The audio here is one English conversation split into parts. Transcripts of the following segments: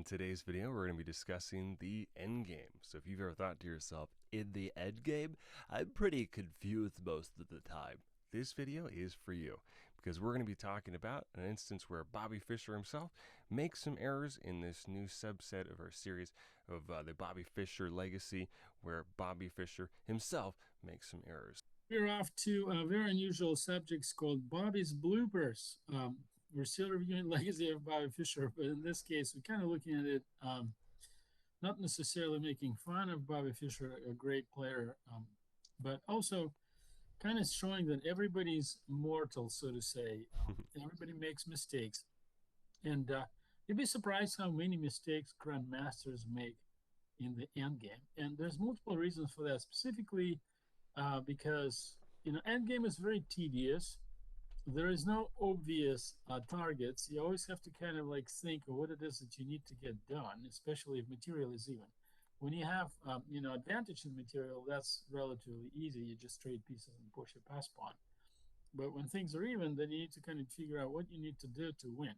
today's video, we're going to be discussing the endgame. So if you've ever thought to yourself, in the endgame, I'm pretty confused most of the time. This video is for you because we're going to be talking about an instance where Bobby Fischer himself makes some errors in this new subset of our series of the Bobby Fischer legacy, where Bobby Fischer himself makes some errors. We're off to a very unusual subject called Bobby's Bloopers. We're still reviewing Legacy of Bobby Fischer, but in this case, we're kind of looking at it, not necessarily making fun of Bobby Fischer, a great player, but also kind of showing that everybody's mortal, so to say. Everybody makes mistakes. And you'd be surprised how many mistakes grandmasters make in the end game. And there's multiple reasons for that, specifically because endgame is very tedious. There is no obvious targets. You always have to kind of like think of what it is that you need to get done, especially if material is even. When you have advantage in material, that's relatively easy. You just trade pieces and push a pass pawn. But when things are even, then you need to kind of figure out what you need to do to win.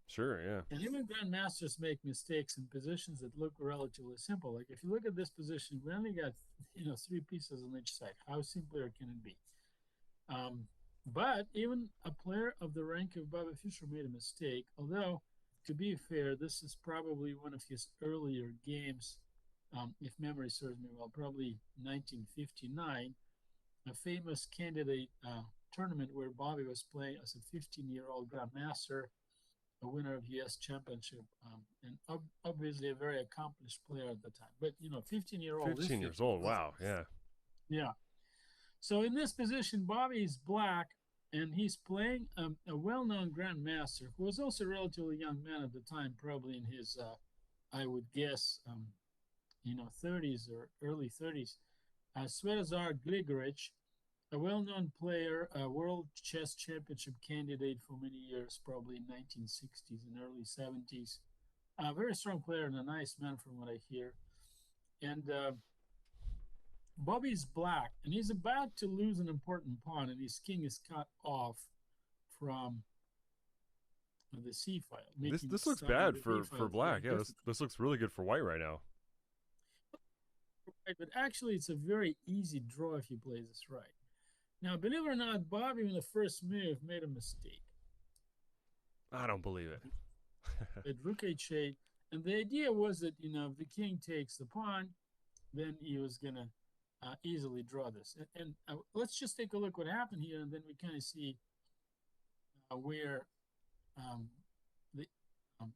Sure, yeah. And even grandmasters make mistakes in positions that look relatively simple. Like if you look at this position, we only got three pieces on each side. How simpler can it be? But even a player of the rank of Bobby Fischer made a mistake. Although, to be fair, this is probably one of his earlier games, if memory serves me well, probably 1959, a famous candidate tournament where Bobby was playing as a 15-year-old grandmaster, a winner of U.S. championship, and obviously a very accomplished player at the time. But 15-year-old 15 years old, wow, yeah. Yeah. So in this position, Bobby is black, and he's playing a well-known grandmaster who was also a relatively young man at the time, probably in his, I would guess, 30s or early 30s. Svetozar Gligoric, a well-known player, a world chess championship candidate for many years, probably in 1960s and early 70s. A very strong player and a nice man from what I hear. And Bobby's black, and he's about to lose an important pawn, and his king is cut off from the c file. This looks bad for black. Yeah, this looks really good for white right now. Right, but actually, it's a very easy draw if you play this right. Now, believe it or not, Bobby, in the first move, made a mistake. I don't believe it. At Rook h8, and the idea was that, if the king takes the pawn, then he was going to easily draw this. And let's just take a look what happened here, and then we kind of see where the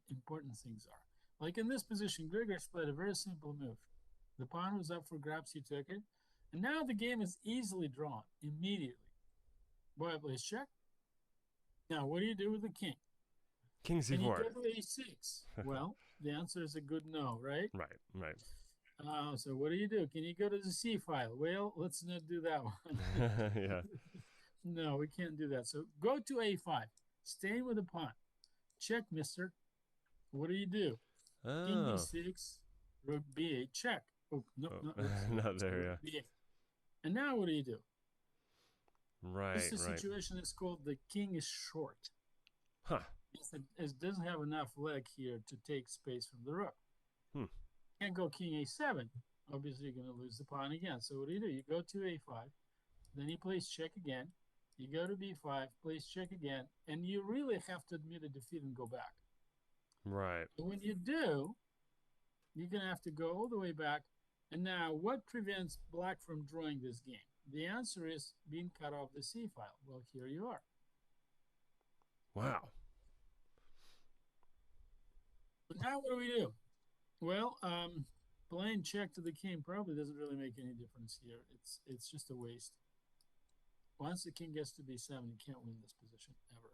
important things are. Like in this position, Gligoric played a very simple move. The pawn was up for grabs, he took it. And now the game is easily drawn immediately. Boy plays check. Now, what do you do with the king? King c4. Can you go to a6? Well, the answer is a good no, right? Right. So what do? Can you go to the c file? Well, let's not do that one. Yeah. No, we can't do that. So go to a5. Stay with the pawn. Check, mister. What do? Oh. King d6, rook b8, check. Oh, no, not there, yeah. And now what do? Right, this is a situation that's called the king is short. Huh. It doesn't have enough leg here to take space from the rook. Can't go king a7. Obviously, you're going to lose the pawn again. So what do? You go to a5. Then he plays check again. You go to b5, plays check again. And you really have to admit a defeat and go back. Right. But when you do, you're going to have to go all the way back. And now, what prevents black from drawing this game? The answer is being cut off the c file. Well, here you are. Wow. But now what do? Well, playing check to the king probably doesn't really make any difference here. It's just a waste. Once the king gets to b7, you can't win this position ever.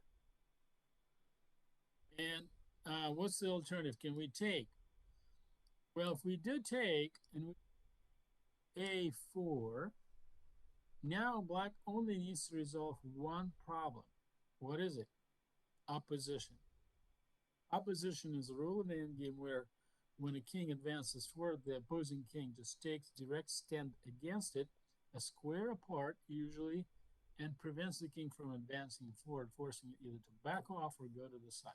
And what's the alternative? Can we take? Well, if we do take and we a4, now black only needs to resolve one problem. What is it? Opposition. Opposition is a rule in the endgame where when a king advances forward, the opposing king just takes direct stand against it, a square apart usually, and prevents the king from advancing forward, forcing it either to back off or go to the side.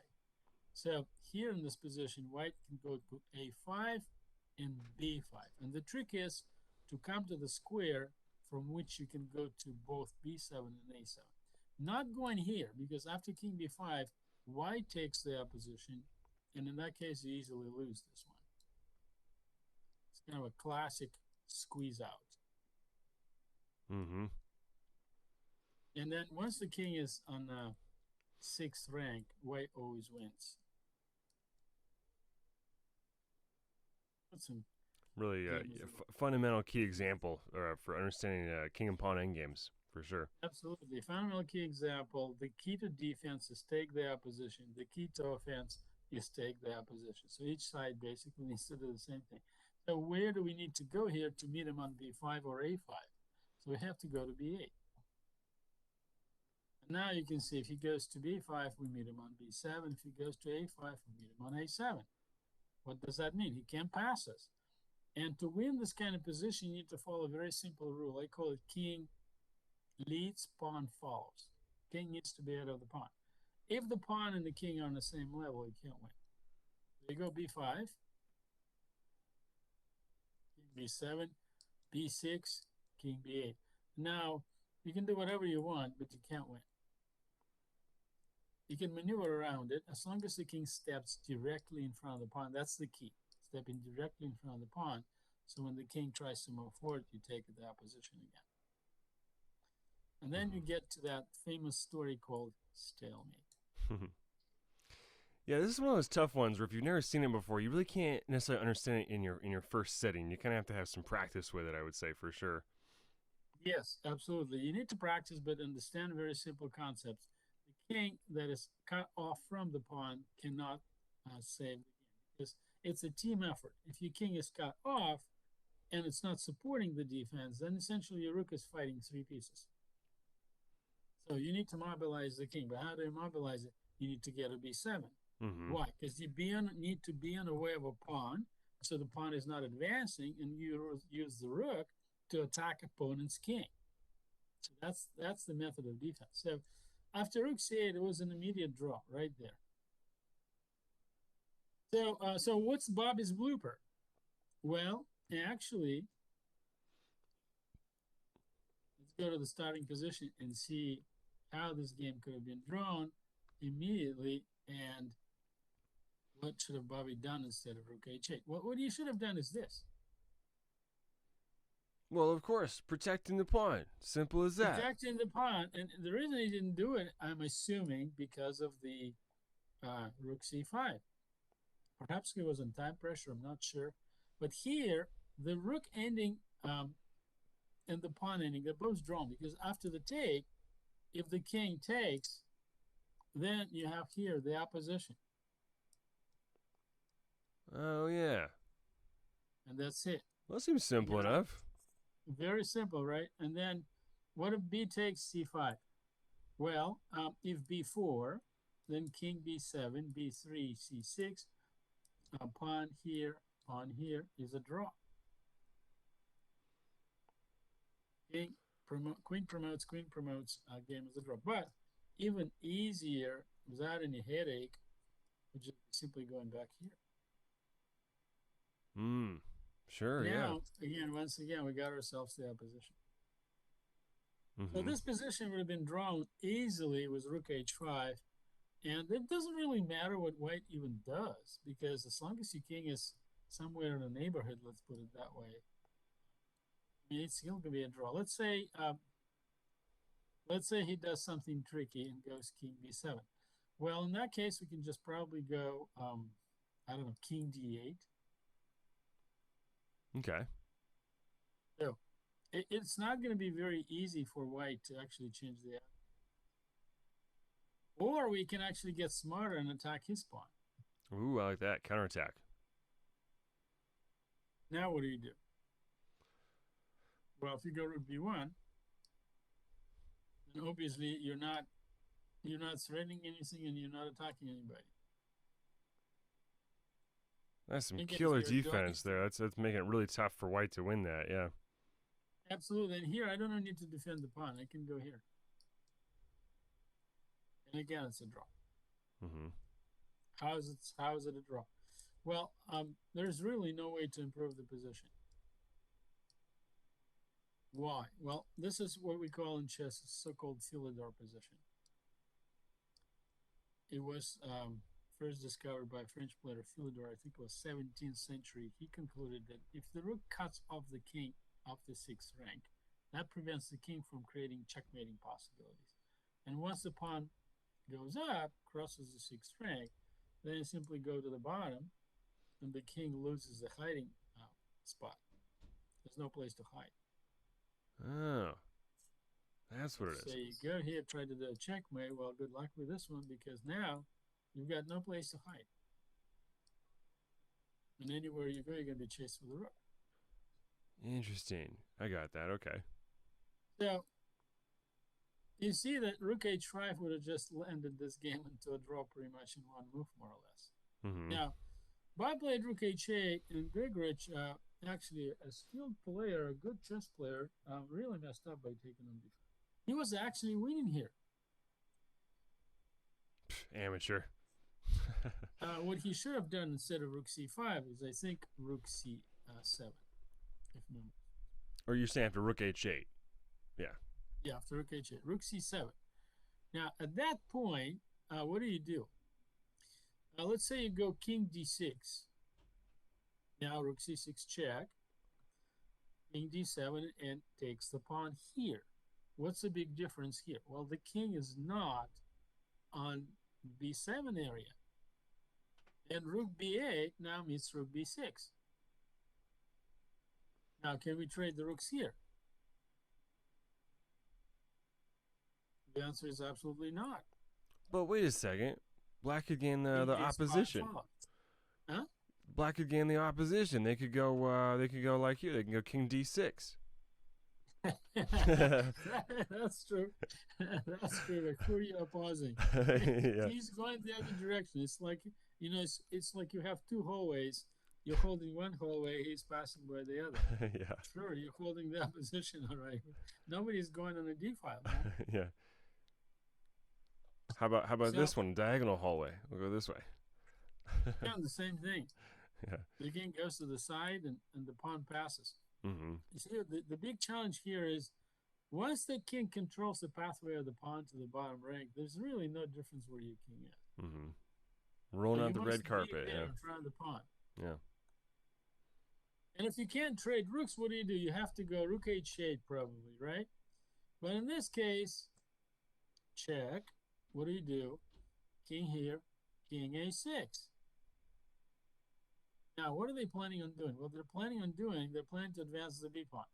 So here in this position, white can go to a5 and b5. And the trick is to come to the square from which you can go to both b7 and a7. Not going here, because after king b5, white takes the opposition, and in that case, you easily lose this one. It's kind of a classic squeeze out. Mm-hmm. And then once the king is on 6th rank, white always wins. That's some Really fundamental key example for understanding king and pawn endgames, for sure. Absolutely. Fundamental key example. The key to defense is take the opposition. The key to offense is take the opposition. So each side basically needs to do the same thing. So where do we need to go here to meet him on b5 or a5? So we have to go to b8. And now you can see if he goes to b5, we meet him on b7. If he goes to a5, we meet him on a7. What does that mean? He can't pass us. And to win this kind of position, you need to follow a very simple rule. I call it king leads, pawn follows. King needs to be ahead of the pawn. If the pawn and the king are on the same level, you can't win. There you go, b5, king b7, b6, king b8. Now, you can do whatever you want, but you can't win. You can maneuver around it as long as the king steps directly in front of the pawn. That's the key, stepping directly in front of the pawn. So when the king tries to move forward, you take the opposition again. And then you get to that famous story called stalemate. Yeah, this is one of those tough ones where if you've never seen it before, you really can't necessarily understand it in your first setting. You kind of have to have some practice with it, I would say, for sure. Yes, absolutely. You need to practice, but understand very simple concepts. The king that is cut off from the pawn cannot save the game because it's a team effort. If your king is cut off and it's not supporting the defense, then essentially your rook is fighting 3 pieces. So you need to mobilize the king. But how do you mobilize it? You need to get a b7. Mm-hmm. Why? Because you need to be on the way of a pawn, so the pawn is not advancing, and you use the rook to attack opponent's king. So that's the method of defense. So after rook c8, it was an immediate draw right there. So what's Bobby's blooper? Well, actually, let's go to the starting position and see how this game could have been drawn immediately and what should have Bobby done instead of rook h8. What he should have done is this. Well, of course, protecting the pawn. Simple as that. Protecting the pawn. And the reason he didn't do it, I'm assuming, because of the rook c5. Perhaps he was on time pressure, I'm not sure. But here, the rook ending and the pawn ending, they're both drawn. Because after the take, if the king takes, then you have here the opposition. Oh, yeah. And that's it. Well, that seems simple enough. Very simple, right? And then what if b takes c5? Well, if b4, then king b7, b3, c6, pawn here is a draw. Queen promotes, game is a draw. But even easier, without any headache, would just simply going back here. Sure, now, once again, we got ourselves the opposition. So this position would have been drawn easily with rook h5. And it doesn't really matter what white even does, because as long as your king is somewhere in the neighborhood, let's put it that way, I mean, it's still going to be a draw. Let's say he does something tricky and goes king b7. Well, in that case, we can just probably go, I don't know, king d8. Okay. So it's not going to be very easy for white to actually change the. Or we can actually get smarter and attack his pawn. Ooh, I like that. Counterattack. Now what do? Well, if you go rook b1, then obviously you're not threatening anything and you're not attacking anybody. That's some killer defense there. That's making it really tough for white to win that, yeah. Absolutely. And here I don't need to defend the pawn. I can go here. And again, it's a draw. How is it a draw? Well, there's really no way to improve the position. Why? Well, this is what we call in chess a so-called Philidor position. It was first discovered by French player Philidor. I think it was 17th century. He concluded that if the rook cuts off the king off the 6th rank, that prevents the king from creating checkmating possibilities. And once the pawn goes up, crosses the 6th rank, then you simply go to the bottom, and the king loses the hiding spot. There's no place to hide. Oh, that's what it is. So you go here, try to do a checkmate. Well, good luck with this one, because now you've got no place to hide. And anywhere you go, you're going to be chased with a rook. Interesting. I got that. Okay. So you see that rook h5 would have just ended this game into a draw pretty much in one move, more or less. Mm-hmm. Now, Bob played rook h8, and Gligoric, actually a skilled player, a good chess player, really messed up by taking on d5. He was actually winning here. Amateur. What he should have done instead of rook c5 is, I think, rook c7, if no. Or you're saying after rook h8. Yeah. Yeah, after rook h8. Rook c7. Now, at that point, what do? Let's say you go king d6. Now rook c6 check. King d7 and takes the pawn here. What's the big difference here? Well, the king is not on b7 area. And rook b8 now meets rook b6. Now, can we trade the rooks here? The answer is absolutely not. But wait a second. Black could gain the opposition. Huh? Black could gain the opposition. They could go like you. They can go king d6. That's true. That's true. Like, who are you opposing? Yeah. He's going the other direction. It's like, it's like you have two hallways. You're holding one hallway, he's passing by the other. Yeah. Sure, you're holding the opposition, all right. Nobody's going on a d file, man. Yeah. How about this one? Diagonal hallway. We'll go this way. Yeah, the same thing. Yeah. The king goes to the side and the pawn passes. Mm-hmm. You see, the big challenge here is once the king controls the pathway of the pawn to the bottom rank, there's really no difference where your king is. Mm-hmm. Rolling out the red carpet. Yeah. In front of the pawn. Yeah. And if you can't trade rooks, what do? You have to go rook h8 probably, right? But in this case, check. What do? King here, king a6. Now, what are they planning on doing? Well, they're planning to advance the b pawn.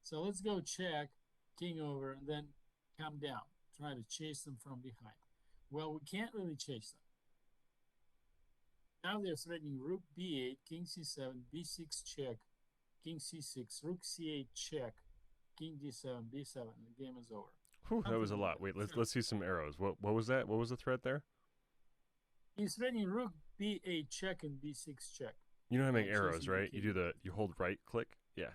So let's go check, king over, and then come down. Try to chase them from behind. Well, we can't really chase them. Now they're threatening rook b8, king c7, b6 check, king c6, rook c8 check, king d7, b7. The game is over. Whew, that was a lot. Wait, let's see some arrows. What was that? What was the threat there? He's threatening rook b8 check and b6 check. You know how to make arrows, right? You hold right click. Yeah.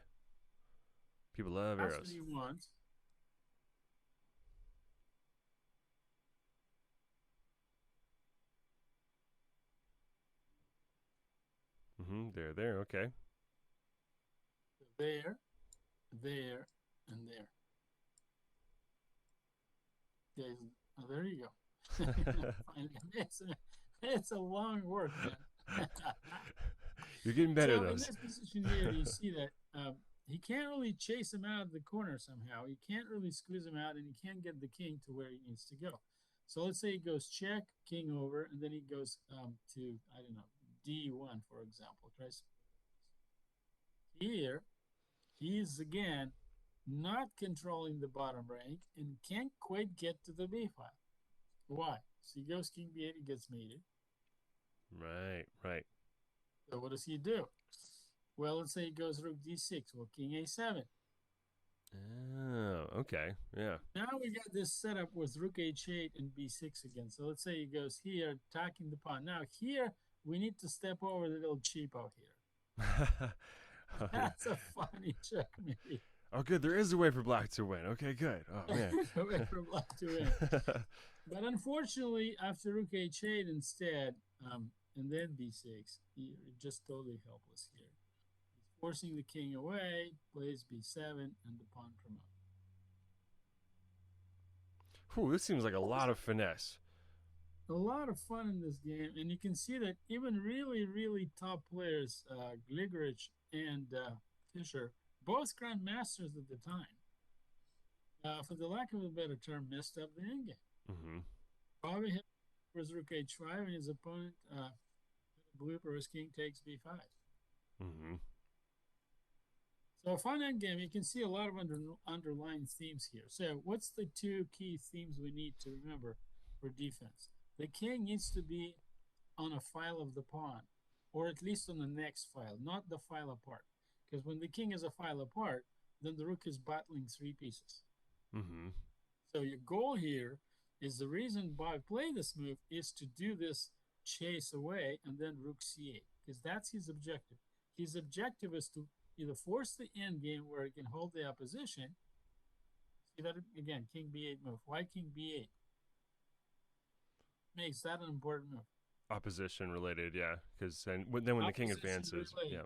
People love arrows. That's what he wants. There. Okay. There, and there. Okay, there you go. It's a long work, man. You're getting better, so though. In this position here, you see that he can't really chase him out of the corner somehow. He can't really squeeze him out, and he can't get the king to where he needs to go. So let's say he goes check, king over, and then he goes to, I don't know, d1, for example. Here, he is again not controlling the bottom rank and can't quite get to the b file. Why? So he goes king b8, he gets mated. Right. So what does he do? Well, let's say he goes rook d6. Well, king a7. Oh, okay. Yeah. Now we got this setup with rook h8 and b6 again. So let's say he goes here, attacking the pawn. Now here, we need to step over the little cheapo here. That's a funny checkmate. Oh, good. There is a way for black to win. Okay, good. Oh, man. There's a way for black to win. But unfortunately, after rook h8 instead, and then b6. You're just totally helpless here. He's forcing the king away, plays b7, and the pawn promotes. Whew, this seems like a lot of finesse. A lot of fun in this game, and you can see that even really, really top players, Gligoric and Fischer, both grandmasters at the time, for the lack of a better term, messed up the endgame. Mm-hmm. Bobby hit Rook h5, and his opponent Bloopers king takes b5. Mm-hmm. So a fun endgame, you can see a lot of underlying themes here. So what's the two key themes we need to remember for defense? The king needs to be on a file of the pawn, or at least on the next file, not the file apart. Because when the king is a file apart, then the rook is battling three pieces. Mm-hmm. So your goal here is, the reason Bob played this move is to do this chase away and then rook c8, because that's his objective. His objective is to either force the endgame where he can hold the opposition. See that again, king b8 move. Why king b8? Makes that an important move. Opposition related, yeah. Because then when the king advances, related.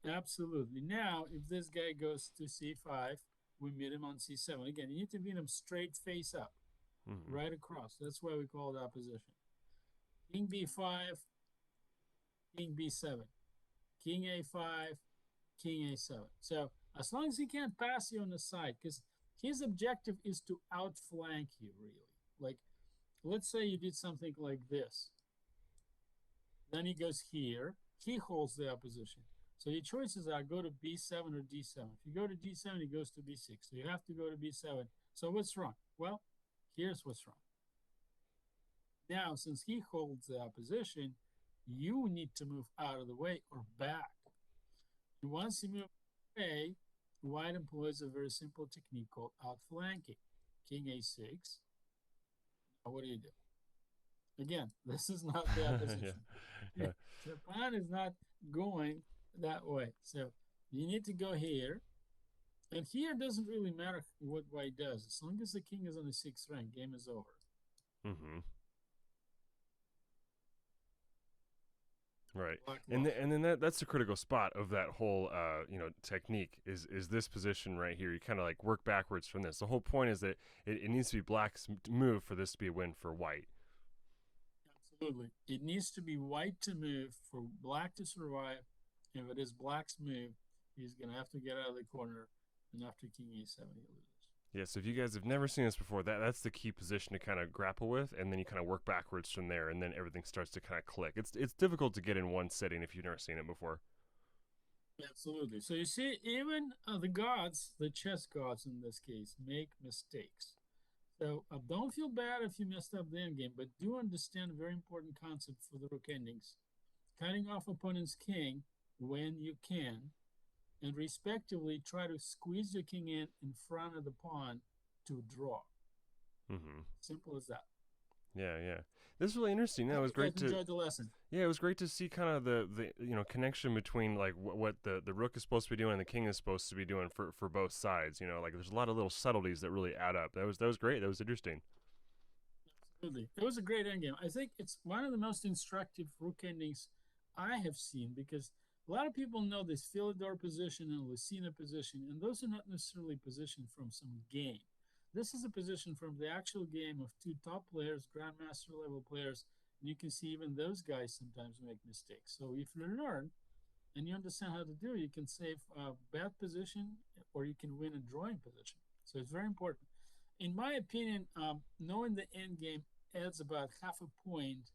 Yeah. Absolutely. Now, if this guy goes to c5, we meet him on c7. Again, you need to meet him straight face up, right across. That's why we call it opposition. King b5, king b7, king a5, king a7. So as long as he can't pass you on the side, because his objective is to outflank you, really. Like, let's say you did something like this. Then he goes here. He holds the opposition. So your choices are go to b7 or d7. If you go to d7, he goes to b6. So you have to go to b7. So what's wrong? Well, here's what's wrong. Now, since he holds the opposition, you need to move out of the way or back. And once you move away, white employs a very simple technique called outflanking. King a6. Now, what do you do? Again, this is not the opposition. yeah. The pawn is not going that way. So you need to go here. And here doesn't really matter what white does. As long as the king is on the 6th rank, game is over. Mm-hmm. Right, and then that's the critical spot of that whole technique is this position right here. You kind of like work backwards from this. The whole point is that it needs to be black's move for this to be a win for white. Absolutely, it needs to be white to move for black to survive. If it is black's move, he's gonna have to get out of the corner, and after king a7, he loses. Yeah, so if you guys have never seen this before, that's the key position to kind of grapple with, and then you kind of work backwards from there, and then everything starts to kind of click. It's difficult to get in one sitting if you've never seen it before. Absolutely. So you see, even the gods, the chess gods in this case, make mistakes. So don't feel bad if you messed up the endgame, but do understand a very important concept for the rook endings. Cutting off opponent's king when you can, and respectively try to squeeze your king in front of the pawn to draw. Mm-hmm. Simple as that. Yeah. This is really interesting. Yeah, it was great to enjoy the lesson. Yeah, it was great to see kind of the connection between like what the rook is supposed to be doing and the king is supposed to be doing for both sides. Like there's a lot of little subtleties that really add up. That was great. That was interesting. Absolutely, it was a great endgame. I think it's one of the most instructive rook endings I have seen, because a lot of people know this Philidor position and Lucina position, and those are not necessarily positioned from some game. This is a position from the actual game of two top players, grandmaster level players, and you can see even those guys sometimes make mistakes. So if you learn and you understand how to do it, you can save a bad position or you can win a drawing position. So it's very important. In my opinion, knowing the end game adds about half a point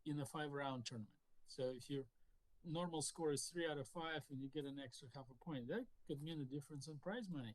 in a 5-round tournament. So if your normal score is 3 out of 5 and you get an extra half a point, that could mean a difference in prize money.